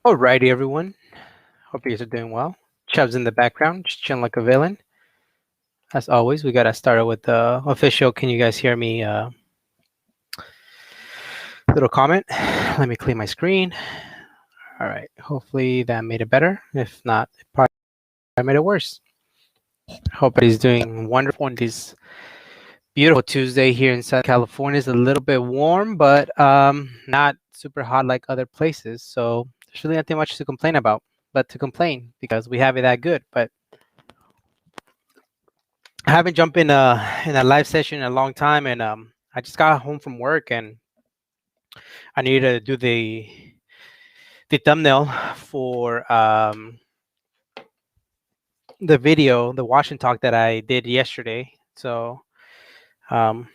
Alrighty, everyone. Hope you guys are doing well. Chubb's in the background, just chilling like a villain. As always, we gotta start with the official. Can you guys hear me? Little comment. Let me clean my screen. All right. Hopefully that made it better. If not, it probably made it worse. Hope everybody's doing wonderful on this beautiful Tuesday here in Southern California. It's a little bit warm, but not super hot like other places. So there's really nothing much to complain about, but to complain because we have it that good. But I haven't jumped in a live session in a long time, and I just got home from work, and I needed to do the thumbnail for the video, the wash and talk that I did yesterday. So um,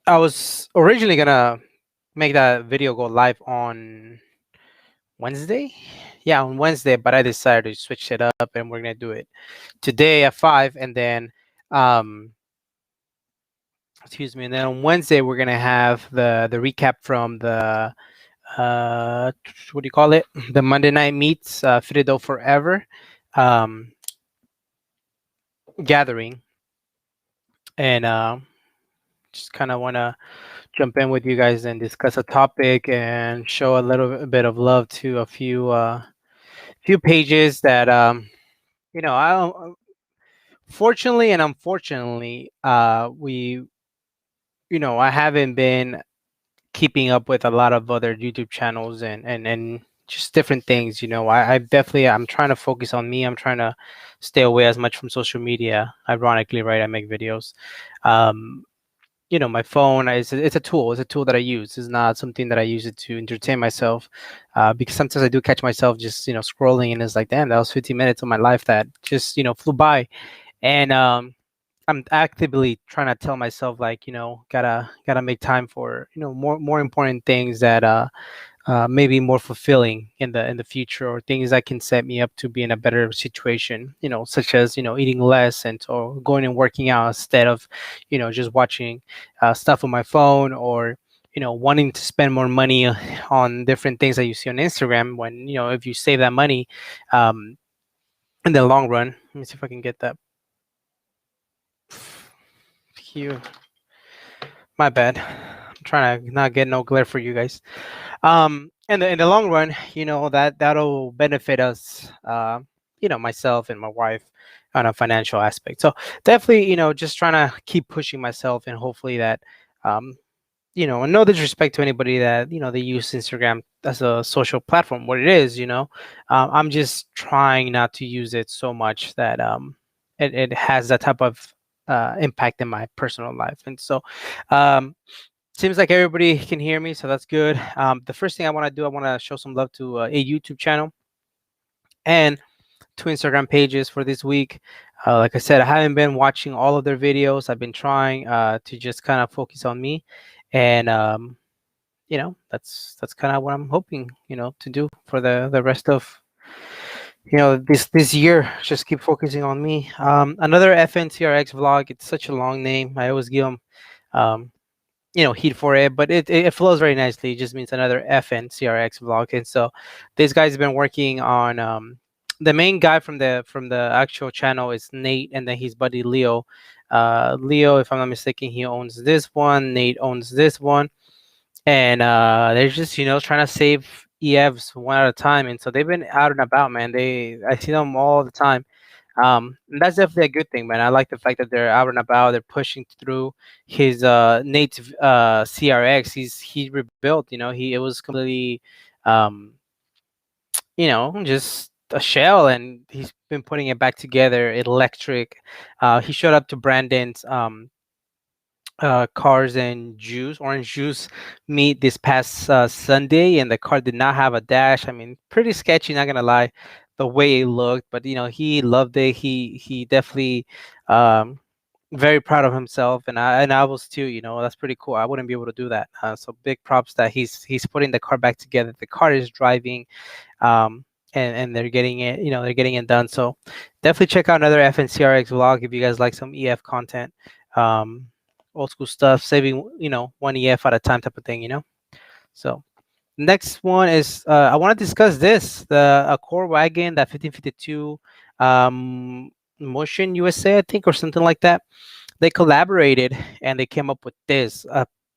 I was originally gonna make that video go live on Wednesday. Yeah, on Wednesday, but I decided to switch it up, and we're gonna do it today at 5, and then excuse me, and then on Wednesday we're gonna have the recap from the what do you call it, the Monday night meets Frido Forever gathering, and just kind of want to jump in with you guys and discuss a topic and show a little bit of love to a few pages that I fortunately and unfortunately we I haven't been keeping up with a lot of other YouTube channels and just different things. I definitely I'm trying to focus on me. I'm trying to stay away as much from social media. Ironically, right? I make videos. Um, my phone is it's a tool. It's a tool that I use. It's not something that I use it to entertain myself. Because sometimes I do catch myself just scrolling, and it's like, damn, that was 15 minutes of my life that just flew by. And I'm actively trying to tell myself, like, gotta make time for more important things that maybe more fulfilling in the future, or things that can set me up to be in a better situation, such as eating less and or going and working out instead of just watching stuff on my phone, or wanting to spend more money on different things that you see on Instagram, when if you save that money um, in the long run. Let me see if I can get that. Phew. My bad. I'm trying to not get no glare for you guys. In the long run, that'll benefit us, myself and my wife, on a financial aspect. So definitely, just trying to keep pushing myself, and hopefully that, um, and no disrespect to anybody that they use Instagram as a social platform. What it is, I'm just trying not to use it so much that it has that type of impact in my personal life. And so um, seems like everybody can hear me, so that's good. The first thing I want to do, I want to show some love to a YouTube channel and two Instagram pages for this week. Like I said, I haven't been watching all of their videos. I've been trying to just kind of focus on me, and that's kind of what I'm hoping to do for the rest of this year. Just keep focusing on me. Another FNCRX vlog. It's such a long name. I always give them um, heat for it, but it flows very nicely. It just means another FNCRX vlog. And so this guy's been working on the main guy from the actual channel is Nate, and then his buddy Leo. Leo, if I'm not mistaken, he owns this one. Nate owns this one, and they're just trying to save EFs one at a time. And so they've been out and about, man. I see them all the time. And that's definitely a good thing, man. I like the fact that they're out and about. They're pushing through his native CRX. He rebuilt. It was completely, um, just a shell, and he's been putting it back together, electric. He showed up to Brandon's cars and juice orange juice meet this past Sunday, and the car did not have a dash. I mean, pretty sketchy, not gonna lie, the way it looked. But he loved it. He definitely um very proud of himself, and I was too. That's pretty cool. I wouldn't be able to do that. So big props that he's putting the car back together. The car is driving, um and they're getting it, they're getting it done. So definitely check out another FNCRX vlog if you guys like some EF content. um Old school stuff, saving one EF at a time type of thing. So Next one is I want to discuss this the Accord wagon, that 1552 um, Motion USA, I think, or something like that. They collaborated and they came up with this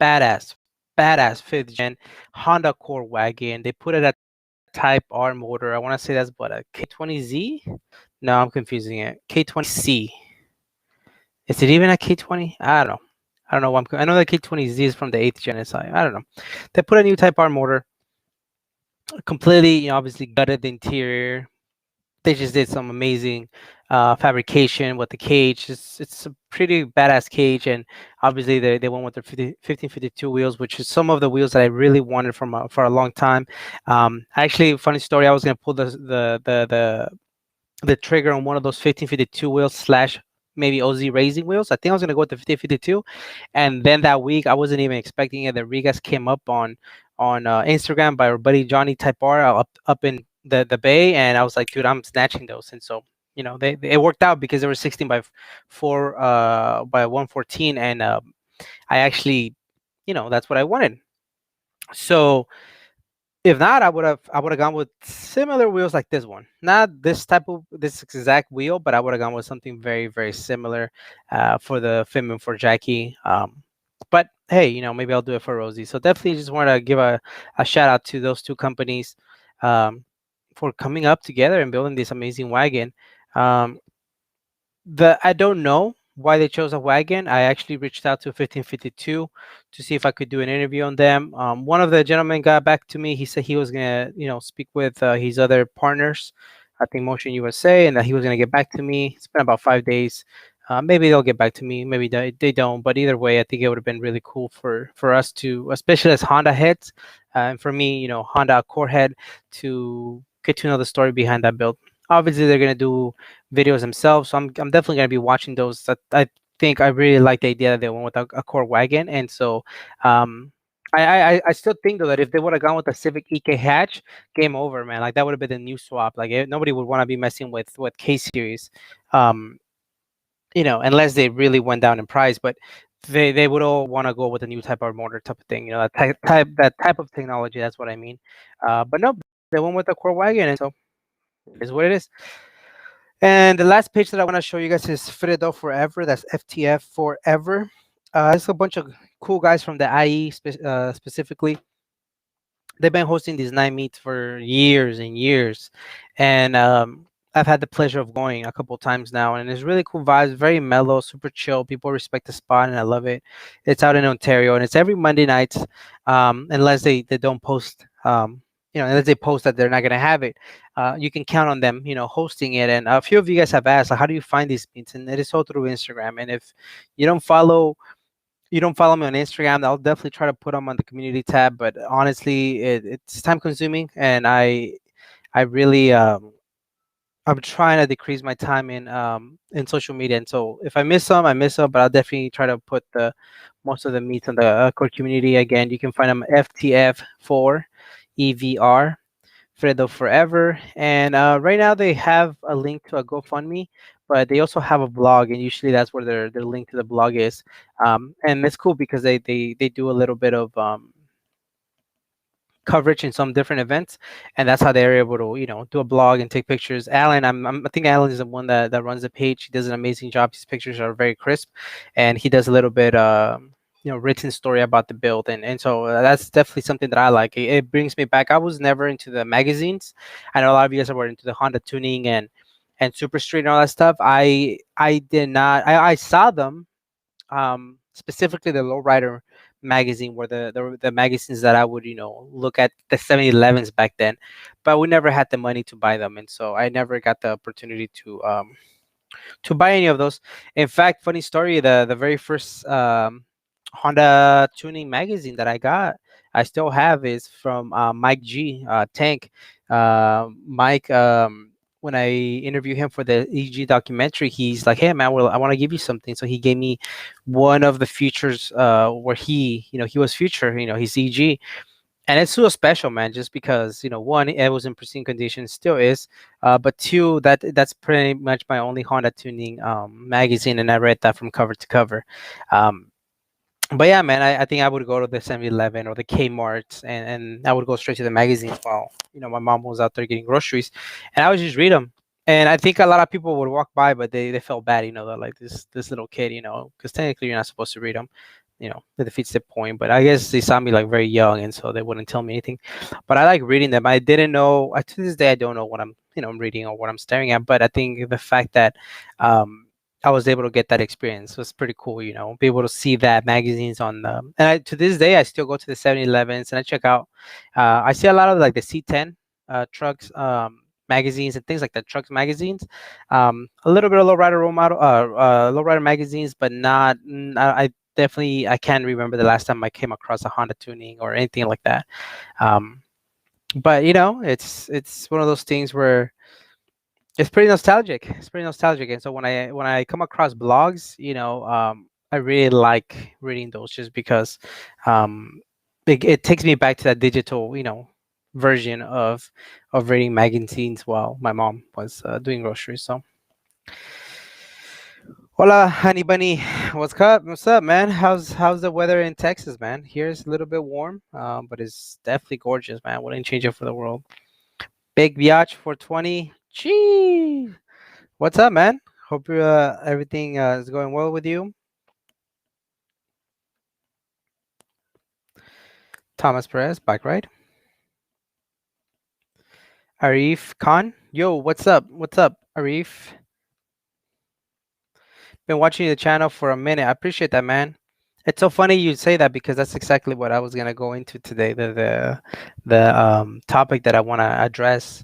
badass, badass fifth gen Honda Accord wagon. They put it at Type R motor. I want to say that's what, a K20Z. No, I'm confusing it. K20C. Is it even a K20? I don't know. I don't know. I know the K20Z is from the eighth gen SI. I don't know. They put a new Type R motor, completely, obviously gutted the interior. They just did some amazing fabrication with the cage. It's a pretty badass cage, and obviously they went with their 1552 wheels, which is some of the wheels that I really wanted from for a long time. Actually, funny story, I was gonna pull the trigger on one of those 1552 wheels slash maybe OZ racing wheels. I think I was gonna go with the 1552, and then that week I wasn't even expecting it. The Rigas came up on Instagram by our buddy Johnny Type R up in the Bay, and I was like, dude, I'm snatching those. And so they it worked out because they were 16 by 4 by 114, and I actually that's what I wanted. So if not, I would have gone with similar wheels like this one. Not this exact wheel, but I would have gone with something very, very similar for the Fim and for Jacky. But hey, maybe I'll do it for Rosie. So definitely just want to give a shout out to those two companies um, for coming up together and building this amazing wagon. Um, I don't know why they chose a wagon. I actually reached out to 1552 to see if I could do an interview on them. One of the gentlemen got back to me. He said he was gonna, speak with his other partners, I think Motion USA, and that he was gonna get back to me. It's been about 5 days. Maybe they'll get back to me. Maybe they don't. But either way, I think it would have been really cool for us to, especially as Honda heads, and for me, Honda Accord head, to get to know the story behind that build. Obviously, they're gonna do videos themselves. So I'm definitely gonna be watching those. I think I really like the idea that they went with a core wagon, and so um, I still think though that if they would have gone with the Civic EK hatch, game over, man. Like that would have been the new swap. Like nobody would want to be messing with K series, um, unless they really went down in price. But they would all want to go with a new type of motor type of thing. That type of technology. That's what I mean. But no, they went with the core wagon, and so it is what it is. And the last page that I want to show you guys is Fredo Forever. That's FTF Forever. It's a bunch of cool guys from the IE specifically. They've been hosting these night meets for years and years, and I've had the pleasure of going a couple times now, and it's really cool vibes, very mellow, super chill. People respect the spot, and I love it. It's out in Ontario, and it's every Monday nights, unless they don't post. Unless they post that they're not gonna have it, you can count on them, hosting it. And a few of you guys have asked, like, how do you find these meets? And it is all through Instagram. And if you don't follow you don't follow me on Instagram, I'll definitely try to put them on the community tab. But honestly, it's time consuming, and I really I'm trying to decrease my time in social media. And so if I miss some, I miss some. But I'll definitely try to put the most of the meets on the core community. Again, you can find them FTF4 EVR. Fredo Forever. And right now they have a link to a GoFundMe, but they also have a blog, and usually that's where their link to the blog is. And it's cool because they do a little bit of coverage in some different events, and that's how they're able to do a blog and take pictures. Alan, I think Alan is the one that runs the page. He does an amazing job. His pictures are very crisp, and he does a little bit written story about the build. And so that's definitely something that I like. It brings me back. I was never into the magazines. I know a lot of you guys were into the Honda tuning and Super Street and all that stuff. I did not. I saw them, specifically the Lowrider magazine, were the magazines that I would look at, the 7-Elevens back then, but we never had the money to buy them, and so I never got the opportunity to buy any of those. In fact, funny story, the very first Honda tuning magazine that I still have, is from Mike G, Tank. Mike, when I interviewed him for the EG documentary, he's like, "Hey man, well, I want to give you something." So he gave me one of the features where he was featured. He's EG, and it's so special, man. Just because one, it was in pristine condition, still is, but two, that's pretty much my only Honda tuning magazine, and I read that from cover to cover. Um, But yeah, man, I think I would go to the 7-Eleven or the Kmart's, and I would go straight to the magazines while my mom was out there getting groceries, and I would just read them. And I think a lot of people would walk by, but they felt bad, they're like this little kid, because technically you're not supposed to read them. It defeats the point. But I guess they saw me like very young, and so they wouldn't tell me anything. But I like reading them. I didn't know. To this day, I don't know what I'm reading or what I'm staring at. But I think the fact that I was able to get that experience was pretty cool. Be able to see that magazines on the, and to this day, I still go to the 7-Elevens and I check out. I see a lot of like the C10 trucks. Magazines and things like that, trucks magazines, a little bit of lowrider role model, lowrider magazines, but not. I definitely I can't remember the last time I came across a Honda tuning or anything like that. Um, but it's one of those things where it's pretty nostalgic. It's pretty nostalgic, and so when I come across blogs, I really like reading those just because um, it takes me back to that digital, version of reading magazines while my mom was doing groceries. So, hola, honey bunny. What's up? What's up, man? How's the weather in Texas, man? Here it's a little bit warm, but it's definitely gorgeous, man. Wouldn't change it for the world. Big biatch for 20. Gee. What's up, man? Hope everything is going well with you. Thomas Perez, bike ride. Arif Khan. Yo, what's up? What's up, Arif? Been watching the channel for a minute. I appreciate that, man. It's so funny you say that because that's exactly what I was gonna go into today. The topic that I want to address,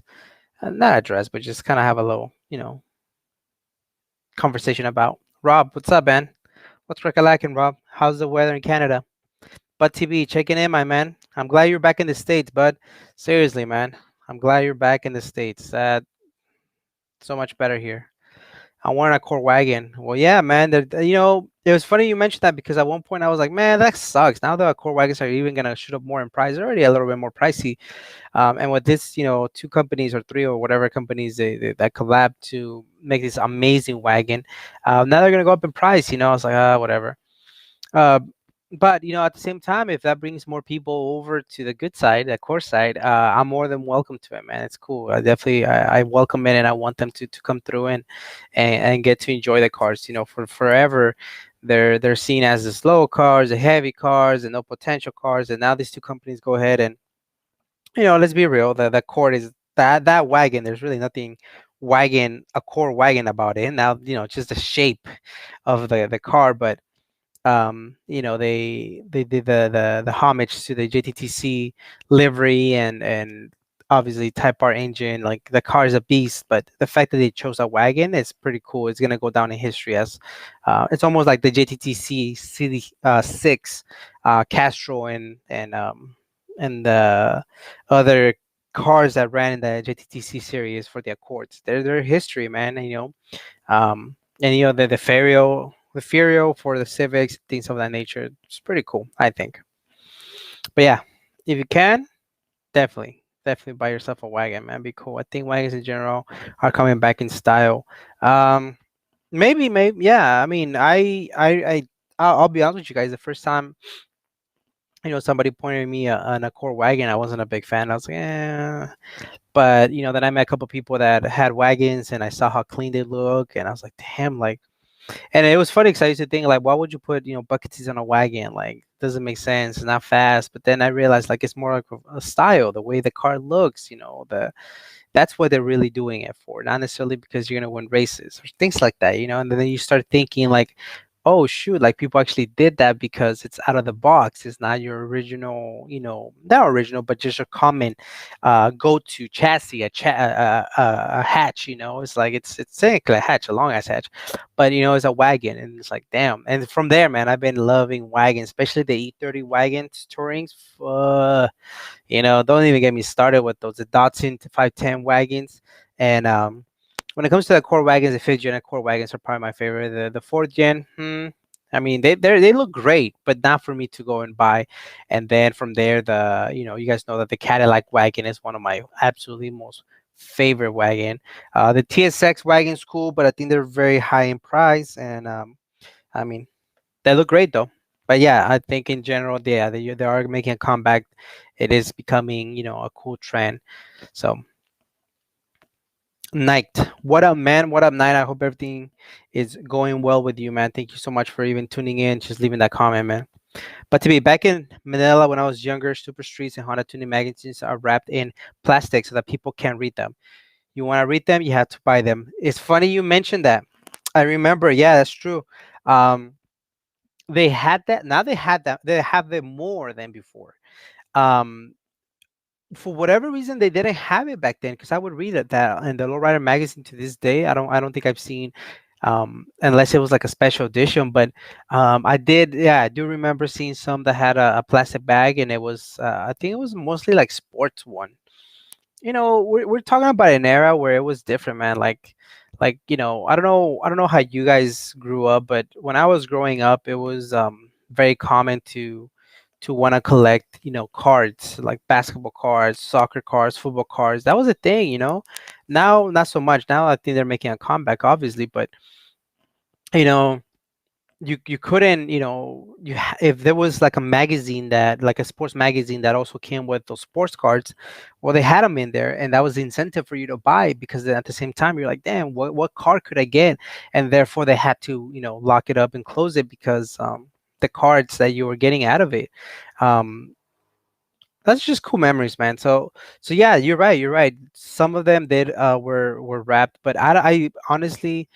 not address, but just kind of have a little, conversation about. Rob, what's up, man? What's lacking, Rob? How's the weather in Canada? Bud TV, checking in, my man. I'm glad you're back in the States, bud. Seriously, man. I'm glad you're back in the States. So much better here. I wanted a core wagon. Well, yeah, man. It was funny you mentioned that because at one point I was like, man, that sucks. Now the core wagons are even gonna shoot up more in price. They're already a little bit more pricey. And with this, two companies or three or whatever companies that collab to make this amazing wagon, now they're gonna go up in price. I was like, whatever. Uh, but at the same time, if that brings more people over to the good side, the core side, I'm more than welcome to it, man. It's cool. I welcome it, and I want them to come through and get to enjoy the cars. For forever, they're seen as the slow cars, the heavy cars, and no potential cars. And now these two companies go ahead and let's be real. The core is that wagon. There's really nothing a core wagon about it. Now just the shape of the car, but they did the homage to the JTTC livery and obviously Type R engine. Like the car is a beast, but the fact that they chose a wagon is pretty cool. It's gonna go down in history as it's almost like the JTTC CD 6 Castro and the other cars that ran in the JTTC series for the Accords. They're history, man. And the Ferio for the Civics, things of that nature. It's pretty cool, I think. But yeah, if you can, definitely buy yourself a wagon, man. Be cool. I think wagons in general are coming back in style. Um, maybe, yeah. I mean, I'll be honest with you guys. The first time somebody pointed me on a core wagon, I wasn't a big fan. I was like, But then I met a couple people that had wagons, and I saw how clean they look, and I was like, damn, like. And it was funny because I used to think like, why would you put bucket seats on a wagon? Like, doesn't make sense. It's not fast. But then I realized like it's more like a style, the way the car looks. That's what they're really doing it for, not necessarily because you're gonna win races or things like that. And then you start thinking like, oh shoot, like people actually did that because it's out of the box. It's not your original, not original, but just a common go-to chassis, a hatch. It's like it's technically a hatch, a long ass hatch, but it's a wagon, and it's like damn. And from there, man, I've been loving wagons, especially the E30 wagons tourings. Don't even get me started with those the Datsun 510 wagons. And when it comes to the core wagons, the fifth gen core wagons are probably my favorite. The fourth gen, I mean they look great, but not for me to go and buy. And then from there, you guys know that the Cadillac wagon is one of my absolutely most favorite wagon. The TSX wagon's cool, but I think they're very high in price. And I mean they look great though. But yeah, I think in general, yeah, they are making a comeback. It is becoming, a cool trend. So, Night, what up, man? What up, Night? I hope everything is going well with you, man. Thank you so much for even tuning in, just leaving that comment, man. But to be back in Manila when I was younger, Super Streets and Honda Tuning magazines are wrapped in plastic so that people can't read them. You want to read them, you have to buy them. It's funny you mentioned that. I remember, yeah, that's true. Um, they had that. Now they had that. They have it more than before. Um, for whatever reason, they didn't have it back then. Because I would read it that in the Lowrider magazine to this day. I don't think I've seen, unless it was like a special edition. But I did. Yeah, I do remember seeing some that had a plastic bag, and it was. I think it was mostly like sports one. We're talking about an era where it was different, man. Like I don't know how you guys grew up, but when I was growing up, it was very common to want to collect, cards, like basketball cards, soccer cards, football cards. That was a thing. Now not so much. Now I think they're making a comeback, obviously, but you know you couldn't, if there was like a magazine, that like a sports magazine that also came with those sports cards, well, they had them in there, and that was the incentive for you to buy, because then at the same time you're like, damn, what card could I get? And therefore they had to, lock it up and close it, because the cards that you were getting out of it. um that's just cool memories, man. So yeah, you're right. Some of them did were wrapped, but I honestly,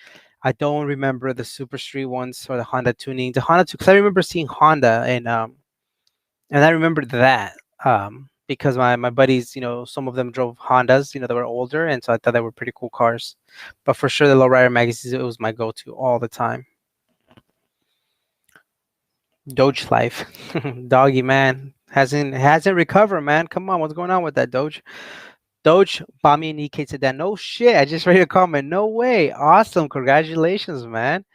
I don't remember the Super Street ones or the Honda tuning. The Honda, because I remember seeing Honda, and I remember that because my buddies, some of them drove Hondas, that were older, and so I thought they were pretty cool cars. But for sure, the lowrider magazines, it was my go-to all the time. Doge Life, doggy man hasn't recovered, man. Come on, what's going on with that Doge? Doge bought me an EK sedan. No shit, I just read a comment. No way, awesome, congratulations, man.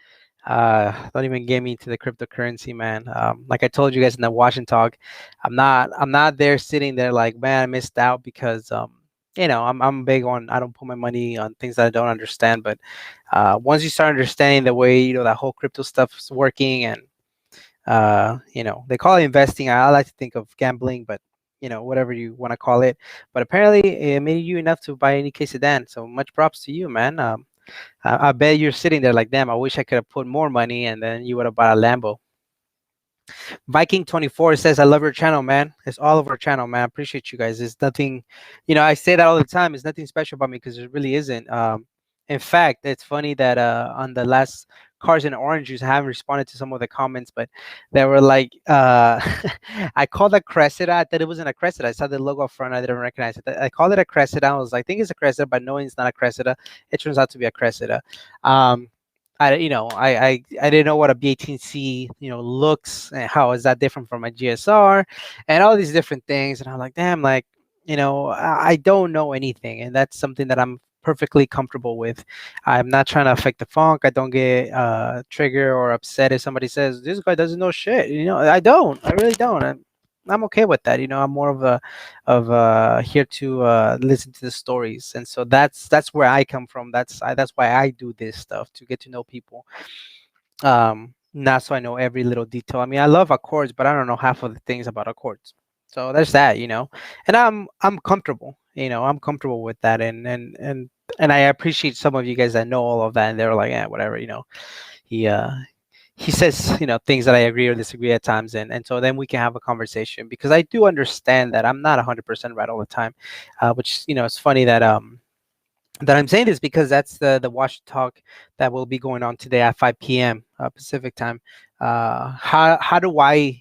Don't even get me into the cryptocurrency, man. Like I told you guys in the Washington talk, I'm not there sitting there like, man, I missed out, because I'm big on, I don't put my money on things that I don't understand. But once you start understanding the way, that whole crypto stuff is working, and they call it investing. I like to think of gambling, but whatever you want to call it. But apparently it made you enough to buy any case sedan, so much props to you, man. I bet you're sitting there like, damn, I wish I could have put more money, and then you would have bought a Lambo. Viking 24 says, I love your channel, man. It's all of our channel, man. I appreciate you guys. It's nothing, I say that all the time. It's nothing special about me, because it really isn't. In fact, it's funny that on the last Cars and Orange Juice, I haven't responded to some of the comments, but they were like, I called it a Cressida. I thought it wasn't a Cressida. I saw the logo up front. I didn't recognize it. I called it a Cressida. I was like, I think it's a Cressida, but knowing it's not a Cressida, it turns out to be a Cressida. Um, I didn't know what a B18C looks, and how is that different from a GSR, and all these different things. And I'm like, damn, like, I don't know anything, and that's something that I'm perfectly comfortable with. I'm not trying to affect the funk. I don't get triggered or upset if somebody says this guy doesn't know shit. I don't. I really don't. I'm okay with that. I'm more of here to listen to the stories, and so that's where I come from. That's why I do this stuff, to get to know people. Not so I know every little detail. I mean, I love Accords, but I don't know half of the things about Accords. So there's that. And I'm comfortable. I'm comfortable with that, and I appreciate some of you guys that know all of that, and they're like, yeah, whatever. He he says, things that I agree or disagree at times, and so then we can have a conversation, because I do understand that I'm not 100% right all the time. Which, it's funny that I'm saying this, because that's the watch talk that will be going on today at 5 p.m. Pacific time. How do I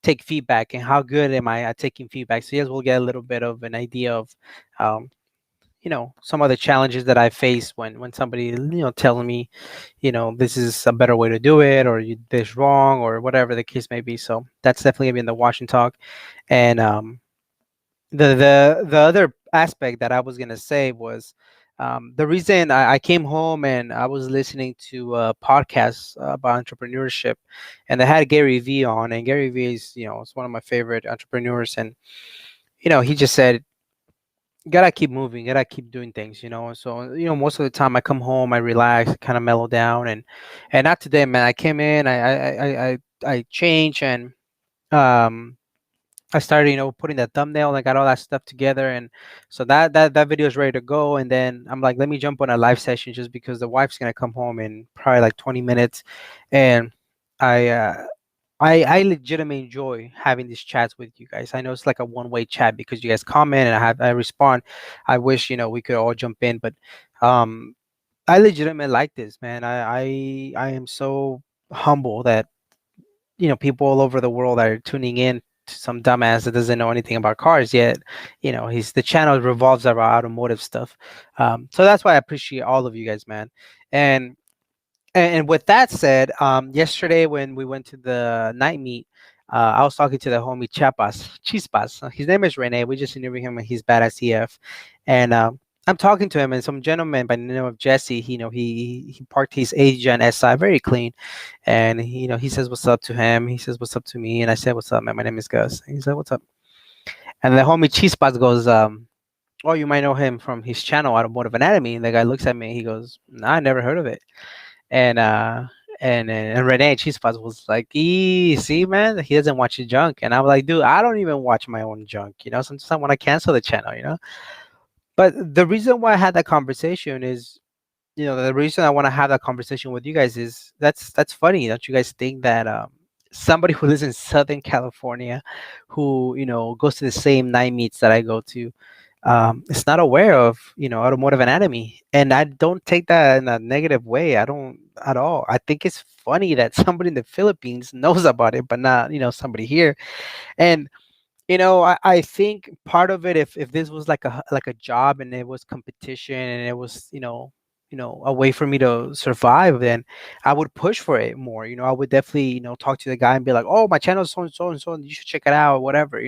take feedback, and how good am I at taking feedback? So yes, we'll get a little bit of an idea of um, some of the challenges that I face when somebody, telling me, this is a better way to do it, or you this wrong, or whatever the case may be. So that's definitely gonna be in the watch and talk. And the other aspect that I was gonna say was, the reason I came home and I was listening to podcasts about entrepreneurship, and they had Gary Vee on, and Gary Vee is one of my favorite entrepreneurs. And he just said, gotta keep moving, gotta keep doing things. So most of the time I come home, I relax, kind of mellow down. And not today, man. I came in, I I changed, and um I started, putting the thumbnail, and I got all that stuff together, and so that video is ready to go. And then I'm like, let me jump on a live session just because the wife's gonna come home in probably like 20 minutes, and I uh, I legitimately enjoy having these chats with you guys. I know it's like a one-way chat because you guys comment and I respond. I wish we could all jump in, but um, I legitimately like this, man. I am so humble that people all over the world are tuning in to some dumbass that doesn't know anything about cars yet. He's the channel revolves around automotive stuff. So that's why I appreciate all of you guys, man. And and with that said, yesterday when we went to the night meet, I was talking to the homie Chispas. His name is Rene. We just interviewed him, and he's badass EF. And I'm talking to him, and some gentleman by the name of Jesse. He parked his Asian SI very clean, and he says what's up to him. He says what's up to me, and I said what's up, man. My name is Gus. And he said what's up, and the homie Chispas goes, oh, you might know him from his channel, Automotive Anatomy. And the guy looks at me, he goes, nah, I never heard of it. And and Renee Chispas was like, see, man, he doesn't watch your junk. And I'm like, dude, I don't even watch my own junk. Sometimes I want to cancel the channel. But the reason why I had that conversation is, the reason I want to have that conversation with you guys is that's funny. Don't you guys think that somebody who lives in Southern California, who goes to the same night meets that I go to, is not aware of automotive anatomy? And I don't take that in a negative way. I don't at all. I think it's funny that somebody in the Philippines knows about it, but not somebody here. And I think part of it, if this was like a job and it was competition and it was a way for me to survive, then I would push for it more. I would definitely talk to the guy and be like, oh, my channel is so and so and so, and you should check it out or whatever.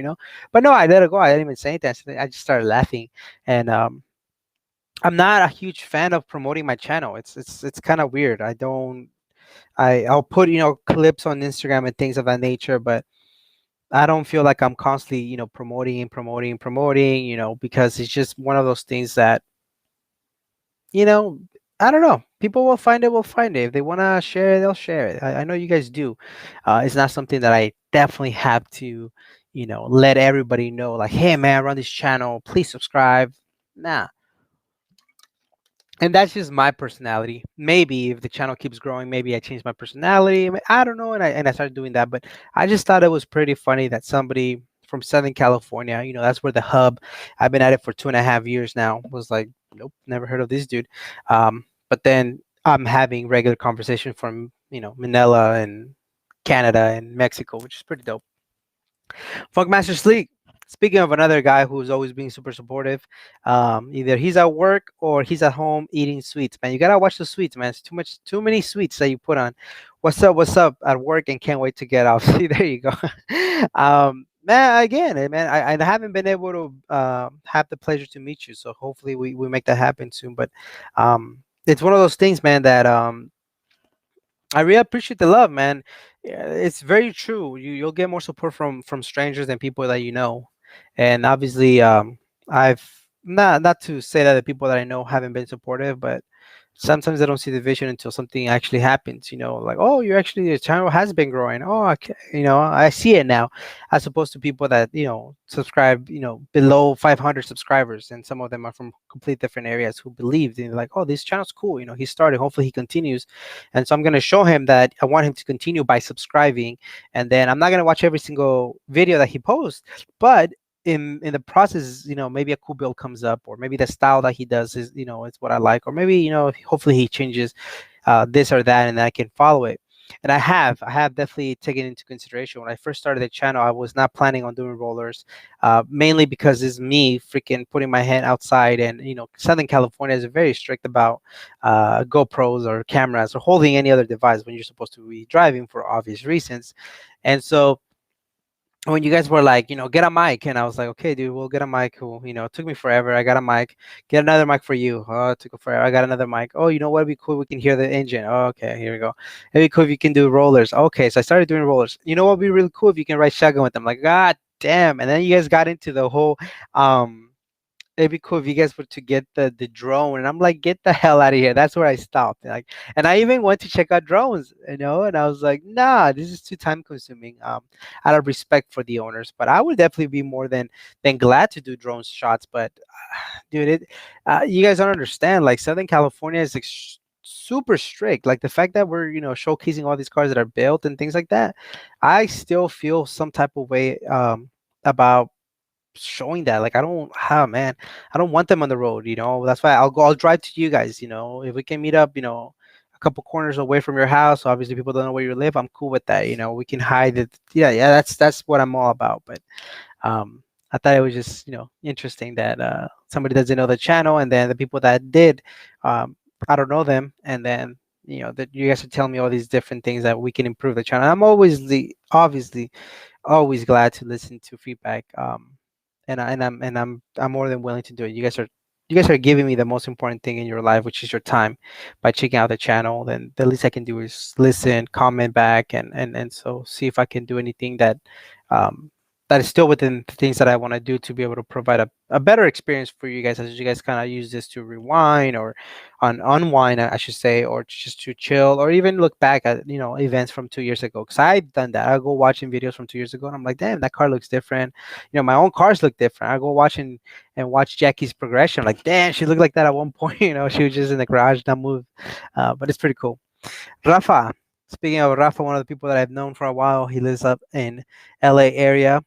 But no, I let it go. I didn't even say anything. I just started laughing. And I'm not a huge fan of promoting my channel. It's kind of weird. I'll put clips on Instagram and things of that nature, but I don't feel like I'm constantly, promoting, because it's just one of those things that, you know, I don't know. People will find it, If they want to share it, they'll share it. I know you guys do. It's not something that I definitely have to, let everybody know, like, hey, man, I run this channel. Please subscribe. Nah. And that's just my personality. Maybe if the channel keeps growing, maybe I change my personality. I don't know, and I started doing that. But I just thought it was pretty funny that somebody from Southern California, that's where the hub. I've been at it for 2.5 years now. Was like, nope, never heard of this dude. But then I'm having regular conversation from Manila and Canada and Mexico, which is pretty dope. Funkmaster Sleek. Speaking of another guy who's always being super supportive, either he's at work or he's at home eating sweets. Man, you gotta watch the sweets, man. It's too many sweets that you put on. What's up? What's up? At work and can't wait to get off. See, there you go. Man, again, man, I haven't been able to have the pleasure to meet you, so hopefully we make that happen soon. But it's one of those things, man, that I really appreciate the love, man. Yeah, it's very true. You'll get more support from strangers than people that you know. And obviously, I've not to say that the people that I know haven't been supportive, but sometimes I don't see the vision until something actually happens. Like, oh, you're actually, the channel has been growing. Oh, okay, I see it now, as opposed to people that subscribe below 500 subscribers, and some of them are from complete different areas who believed in, like, oh, this channel's cool. He started, hopefully he continues. And so I'm going to show him that I want him to continue by subscribing, and then I'm not going to watch every single video that he posts, but in the process, maybe a cool build comes up, or maybe the style that he does is, it's what I like, or maybe, hopefully he changes this or that, and then I can follow it. And I have definitely taken into consideration. When I first started the channel, I was not planning on doing rollers, mainly because it's me freaking putting my hand outside, and Southern California is very strict about GoPros or cameras or holding any other device when you're supposed to be driving, for obvious reasons. And so when you guys were like, get a mic, and I was like, okay, dude, we'll get a mic. Cool. It took me forever. I got a mic. Get another mic for you. Oh, it took forever. I got another mic. Oh, you know what would be cool? We can hear the engine. Oh, okay, here we go. It'd be cool if you can do rollers. Okay, so I started doing rollers. You know what would be really cool? If you can ride shotgun with them. Like, god damn. And then you guys got into the whole it'd be cool if you guys were to get the drone. And I'm like, get the hell out of here. That's where I stopped. Like, and I even went to check out drones, and I was like, nah, this is too time consuming. Out of respect for the owners, but I would definitely be more than glad to do drone shots. But dude, you guys don't understand. Like, Southern California is super strict. Like, the fact that we're showcasing all these cars that are built and things like that, I still feel some type of way about showing that. Like, I don't, man, I don't want them on the road. That's why I'll drive to you guys. If we can meet up, a couple corners away from your house. Obviously, people don't know where you live. I'm cool with that. We can hide it. Yeah, that's what I'm all about. But um, I thought it was just interesting that somebody doesn't know the channel, and then the people that did, I don't know them, and then that you guys are telling me all these different things that we can improve the channel. I'm always obviously always glad to listen to feedback. I'm more than willing to do it. You guys are giving me the most important thing in your life, which is your time, by checking out the channel. Then the least I can do is listen, comment back, and so see if I can do anything um, that is still within the things that I want to do to be able to provide a better experience for you guys, as you guys kind of use this to rewind or unwind, I should say, or just to chill, or even look back at events from 2 years ago. Because I've done that. I go watching videos from 2 years ago, and I'm like, damn, that car looks different. My own cars look different. I go and watch Jacky's progression. Like, damn, she looked like that at one point. She was just in the garage, not moved. But it's pretty cool. Rafa. Speaking of Rafa, one of the people that I've known for a while, he lives up in LA area.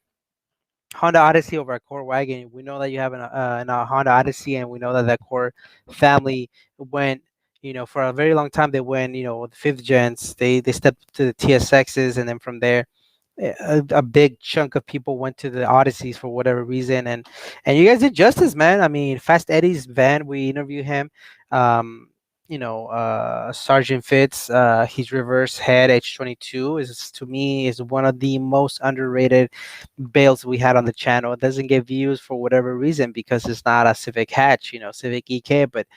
Honda Odyssey over a Core wagon. We know that you have an Honda Odyssey, and we know that the Core family went, for a very long time. They went, the fifth gens. They stepped to the TSXs, and then from there, a big chunk of people went to the Odysseys for whatever reason. And you guys did justice, man. I mean, Fast Eddie's van. We interviewed him. Um, Sergeant Fitz, his reverse head H22 is, to me, is one of the most underrated builds we had on the channel. It doesn't get views for whatever reason because it's not a Civic hatch, Civic EK, but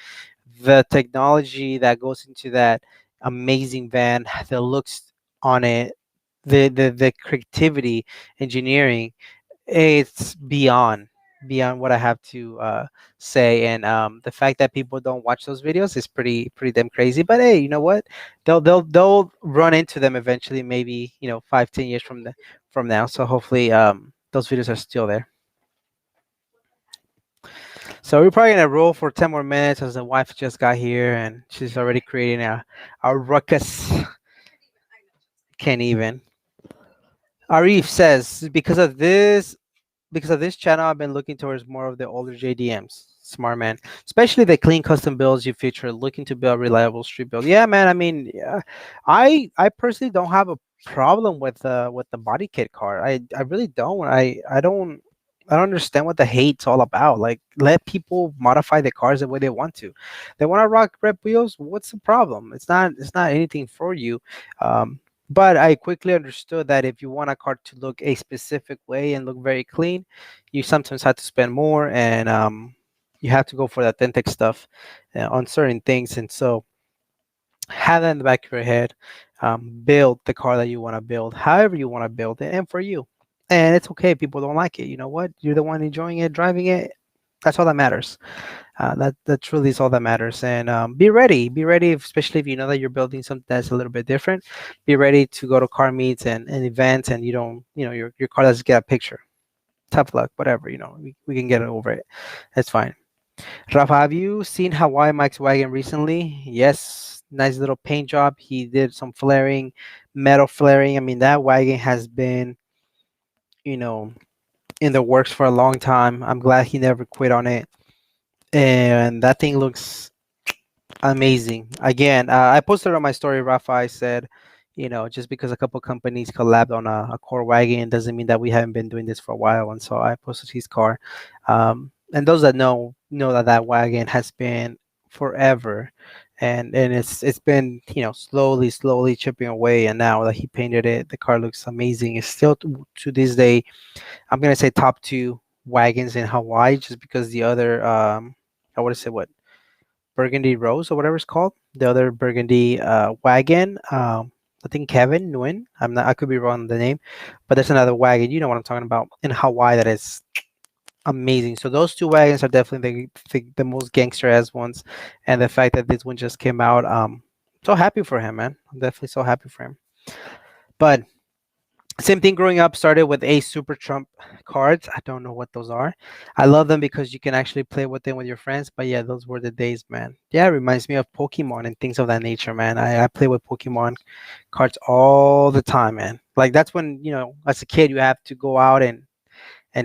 the technology that goes into that amazing van, the looks on it, the creativity, engineering, it's beyond what I have to say. And the fact that people don't watch those videos is pretty damn crazy. But hey, you know what? They'll run into them eventually, maybe 5-10 years from now. So hopefully those videos are still there. So we're probably gonna roll for 10 more minutes, as the wife just got here and she's already creating a ruckus. Can't even. Arif says, because of this channel, I've been looking towards more of the older JDMs. Smart man, especially the clean custom builds you feature, looking to build reliable street build. Yeah, man. I mean, yeah, I personally don't have a problem with the body kit car. I really don't. I don't understand what the hate's all about. Like, let people modify the cars the way they want to. They want to rock red wheels. What's the problem? It's not anything for you. Um, but I quickly understood that if you want a car to look a specific way and look very clean, you sometimes have to spend more, and you have to go for the authentic stuff on certain things. And so, have that in the back of your head. Build the car that you want to build, however you want to build it, and for you. And it's okay if people don't like it. You know what? You're the one enjoying it, driving it. That's all that matters. That truly is all that matters. And be ready. Be ready, especially if you know that you're building something that's a little bit different. Be ready to go to car meets and events, and you don't, your car doesn't get a picture. Tough luck, whatever. We can get over it. That's fine. Rafa, have you seen Hawaii Mike's wagon recently? Yes, nice little paint job. He did some flaring, metal flaring. I mean, that wagon has been, you know, in the works for a long time. I'm glad he never quit on it. And that thing looks amazing. Again, I posted on my story, Rafa. I said, just because a couple companies collabed on a core wagon doesn't mean that we haven't been doing this for a while. And so I posted his car. And those that know that that wagon has been forever, and it's been slowly chipping away. And now that he painted it, the car looks amazing. It's still to this day, I'm gonna say top two wagons in Hawaii, just because the other I would say what, Burgundy Rose or whatever it's called, the other Burgundy wagon. I think Kevin Nguyen. I could be wrong on the name, but there's another wagon. You know what I'm talking about in Hawaii that is amazing. So those two wagons are definitely the most gangster ass ones, and the fact that this one just came out, so happy for him, man. I'm definitely so happy for him. But same thing growing up, started with a Super Trump cards. I don't know what those are. I love them because you can actually play with them with your friends. But yeah, those were the days, man. Yeah, it reminds me of Pokemon and things of that nature, man. I play with Pokemon cards all the time, man. Like that's when, as a kid, you have to go out and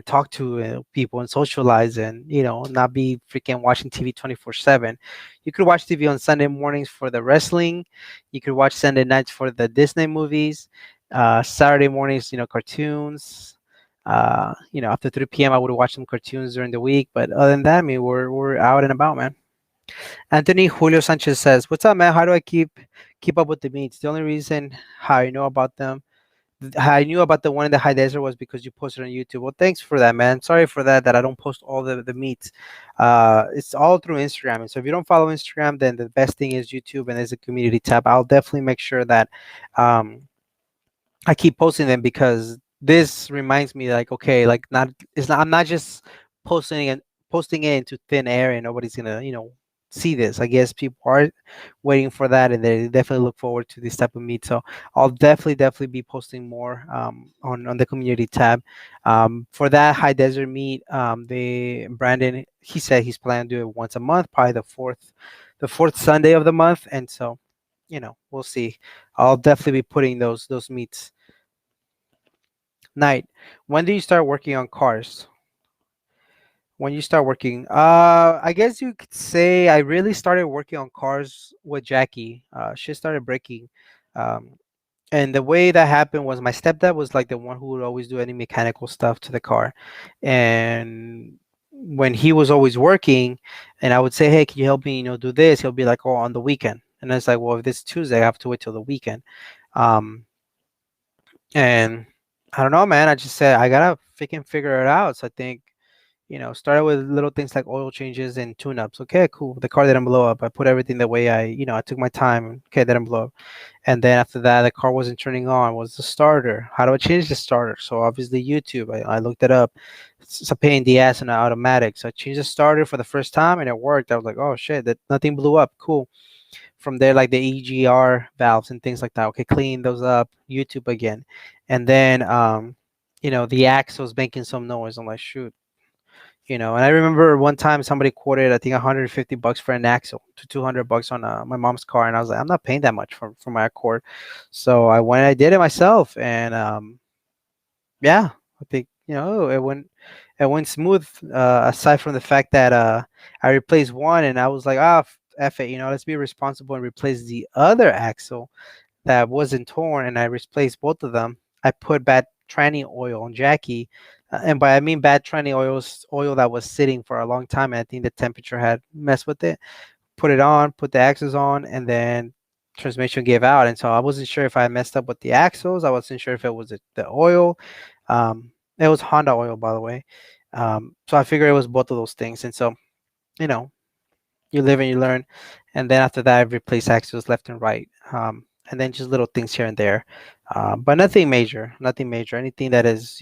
talk to people and socialize and not be freaking watching TV 24/7. You could watch TV on Sunday mornings for the wrestling. You could watch Sunday nights for the Disney movies. Saturday mornings, cartoons. After 3 p.m. I would watch some cartoons during the week. But other than that, I mean, we're out and about, man. Anthony Julio Sanchez says, "What's up, man? How do I keep up with the meets? The only reason how I know about them I knew about the one in the high desert was because you posted on YouTube. Well, thanks for that, man. Sorry for that I don't post all the meets. It's all through Instagram. And so if you don't follow Instagram, then the best thing is YouTube and there's a community tab. I'll definitely make sure that um, I keep posting them because this reminds me like okay, like not it's not I'm not just posting it into thin air and nobody's gonna, see this. I guess people are waiting for that and they definitely look forward to this type of meet. So I'll definitely be posting more on the community tab. For that high desert meet, the Brandon he said he's planning to do it once a month, probably the fourth Sunday of the month. And so, we'll see. I'll definitely be putting those meets. Night. When do you start working on cars? When you start working, I guess you could say I really started working on cars with Jacky. She started breaking, um, and the way that happened was my stepdad was like the one who would always do any mechanical stuff to the car, and when he was always working, and I would say, "Hey, can you help me? Do this?" He'll be like, "Oh, on the weekend," and it's like, "Well, if this Tuesday, I have to wait till the weekend." Um, and I don't know, man. I just said I gotta freaking figure it out. So I think, started with little things like oil changes and tune-ups. Okay, cool. The car didn't blow up. I put everything the way I took my time. Okay, it didn't blow up. And then after that, the car wasn't turning on. Was the starter? How do I change the starter? So obviously YouTube. I looked it up. It's a pain in the ass in an automatic. So I changed the starter for the first time and it worked. I was like, oh shit, that nothing blew up. Cool. From there, like the EGR valves and things like that. Okay, clean those up. YouTube again, and then the axle's making some noise. I'm like, shoot. And I remember one time somebody quoted, I think, $150 for an axle to $200 on my mom's car, and I was like, I'm not paying that much for my Accord. So I went, and I did it myself, and yeah, I think it went smooth. Aside from the fact that I replaced one, and I was like, F it, let's be responsible and replace the other axle that wasn't torn, and I replaced both of them. I put bad tranny oil on Jacky, and by I mean bad tranny oil is oil that was sitting for a long time, and I think the temperature had messed with it. Put it on, put the axles on, and then transmission gave out, and so I wasn't sure if I messed up with the axles. I wasn't sure if it was the oil. It was Honda oil, by the way. So I figured it was both of those things, and so you know you live and you learn. And then after that, I've replaced axles left and right, and then just little things here and there, but nothing major. Nothing major. Anything that is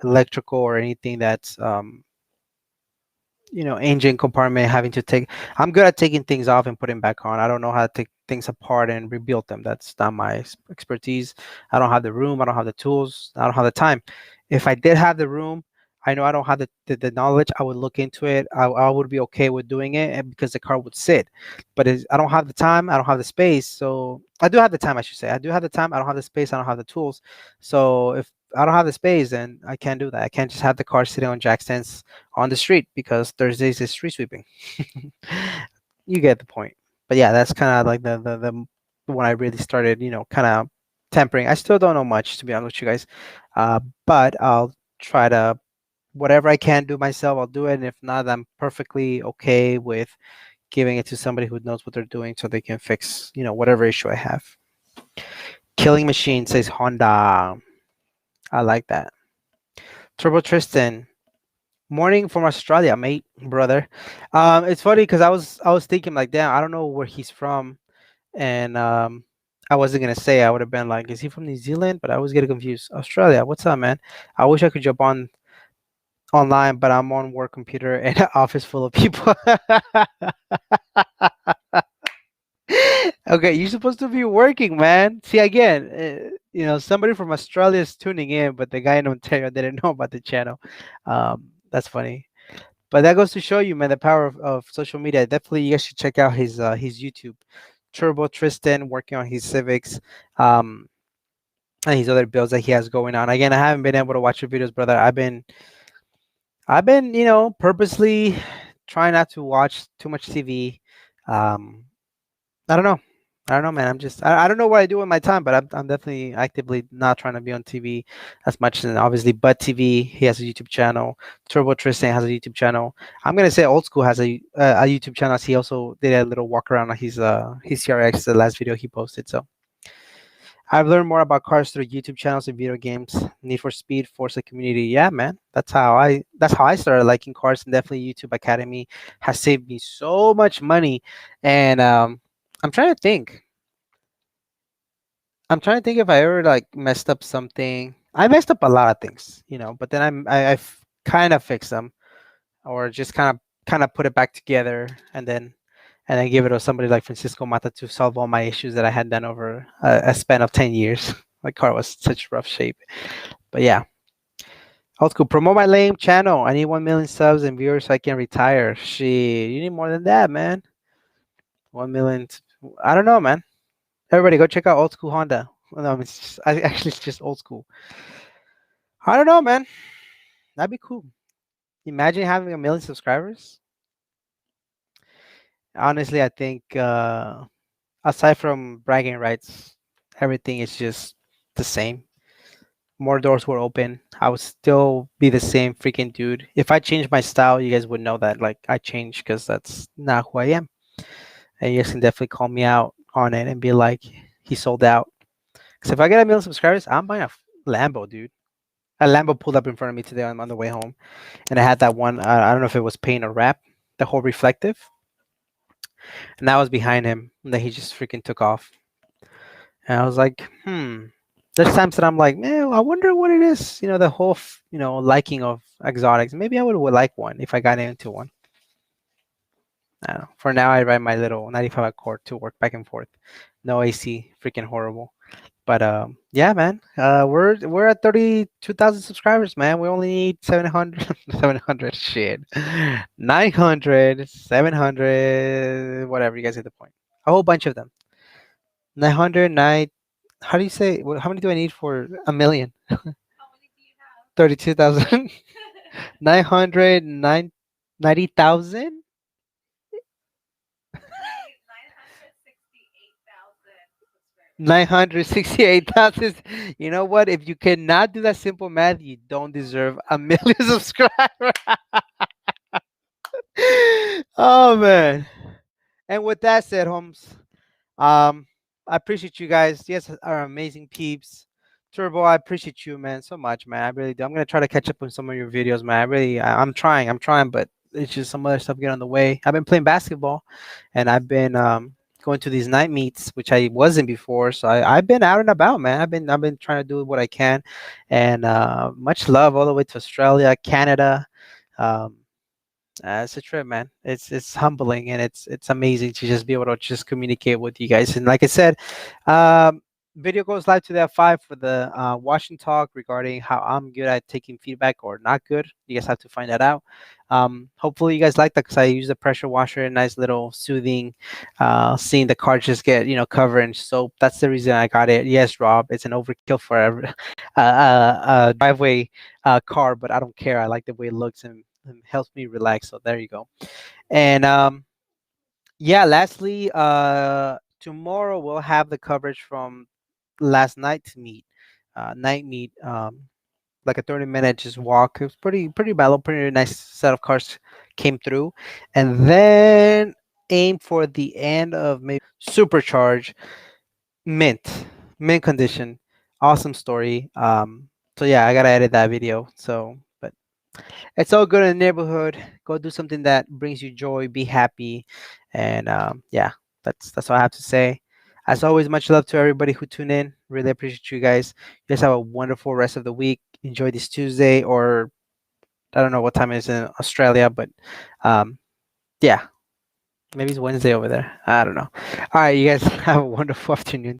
electrical or anything that's engine compartment having to take. I'm good at taking things off and putting back on. I don't know how to take things apart and rebuild them. That's not my expertise. I don't have the room. I don't have the tools. I don't have the time. If I did have the room, I know I don't have the knowledge. I would look into it. I would be okay with doing it because the car would sit. But I don't have the time. I don't have the space. So I do have the time, I should say. I do have the time. I don't have the space. I don't have the tools. So if I don't have the space, then I can't do that. I can't just have the car sitting on jack stands on the street because Thursdays is street sweeping. You get the point. But yeah, that's kind of like the when I really started, kind of tempering. I still don't know much, to be honest with you guys, but I'll try to whatever I can do myself. I'll do it, and if not, I'm perfectly okay with giving it to somebody who knows what they're doing, so they can fix, whatever issue I have. Killing Machine says Honda. I like that. Turbo Tristan. Morning from Australia, mate, brother. It's funny because I was thinking like, damn, I don't know where he's from, and I wasn't gonna say. I would have been like, is he from New Zealand? But I was getting confused. Australia, what's up, man? I wish I could jump online, but I'm on work computer in an office full of people. Okay, you're supposed to be working, man. See, again, somebody from Australia is tuning in, but the guy in Ontario didn't know about the channel. That's funny. But that goes to show you, man, the power of social media. Definitely, you guys should check out his YouTube. Turbo Tristan working on his Civics, um, and his other builds that he has going on. Again, I haven't been able to watch your videos, brother. I've been, purposely trying not to watch too much TV. Um, I don't know. I don't know, man. I don't know what I do with my time, but I'm definitely actively not trying to be on TV as much. And obviously, Bud TV, he has a YouTube channel. Turbo Tristan has a YouTube channel. I'm gonna say Old School has a YouTube channel. He also did a little walk around on his CRX, the last video he posted. So I've learned more about cars through YouTube channels and video games. Need for Speed, Forza Community. Yeah, man. That's how I started liking cars, and definitely YouTube Academy has saved me so much money. And I'm trying to think. I'm trying to think if I ever like messed up something. I messed up a lot of things, but then I've kind of fixed them, or just kind of put it back together, and then give it to somebody like Francisco Mata to solve all my issues that I had done over a span of 10 years. My car was such rough shape, but yeah. Old School, promote my lame channel. I need 1 million subs and viewers so I can retire. Shit, you need more than that, man. 1 million. I don't know, man. Everybody, go check out Old School Honda. Well, no, it's just Old School. I don't know, man. That'd be cool. Imagine having 1 million subscribers. Honestly, I think aside from bragging rights, everything is just the same. More doors were open. I would still be the same freaking dude. If I changed my style, you guys would know that. Like, I changed because that's not who I am. And you guys can definitely call me out on it and be like, he sold out. Because if I get 1 million subscribers, I'm buying a Lambo, dude. A Lambo pulled up in front of me today on the way home, and I had that one. I don't know if it was paint or wrap, the whole reflective, and I was behind him, and then he just freaking took off. And I was like, There's times that I'm like, man, I wonder what it is. The whole, liking of exotics. Maybe I would like one if I got into one. I don't know. For now, I ride my little 95 Accord to work back and forth. No AC, freaking horrible. But yeah, man. We're at 32,000 subscribers, man. We only need 700, 700 shit, 900, 700, whatever. You guys get the point. A whole bunch of them. 900, How do you say? How many do I need for 1 million? 32,000. 900, 90,000. 968,000. You know what? If you cannot do that simple math, you don't deserve 1 million subscribers. Oh man. And with that said, Holmes, I appreciate you guys. Yes, our amazing peeps. Turbo, I appreciate you, man, so much, man. I really do. I'm gonna try to catch up on some of your videos, man. I'm trying, but it's just some other stuff getting on the way. I've been playing basketball, and I've been going to these night meets, which I wasn't before. So I've been out and about, man. I've been trying to do what I can, and much love all the way to Australia, Canada. Um, it's a trip, man. It's humbling, and it's amazing to just be able to just communicate with you guys. And like I said, um, video goes live today at 5 for the watch and talk regarding how I'm good at taking feedback or not good. You guys have to find that out. Hopefully you guys like that because I use the pressure washer, a nice little soothing, seeing the car just get covered in soap. That's the reason I got it. Yes, Rob, it's an overkill for a driveway car, but I don't care. I like the way it looks and helps me relax. So there you go. And yeah, lastly, tomorrow we'll have the coverage from last night's meet, night meet. Like a 30-minute just walk. It was pretty mellow, pretty nice set of cars came through, and then aim for the end of maybe supercharge mint condition. Awesome story. So yeah, I gotta edit that video. So, but it's all good in the neighborhood. Go do something that brings you joy. Be happy, and yeah, that's all I have to say. As always, much love to everybody who tune in. Really appreciate you guys. You guys have a wonderful rest of the week. Enjoy this Tuesday or I don't know what time it is in Australia, but yeah, maybe it's Wednesday over there. I don't know. All right, you guys have a wonderful afternoon.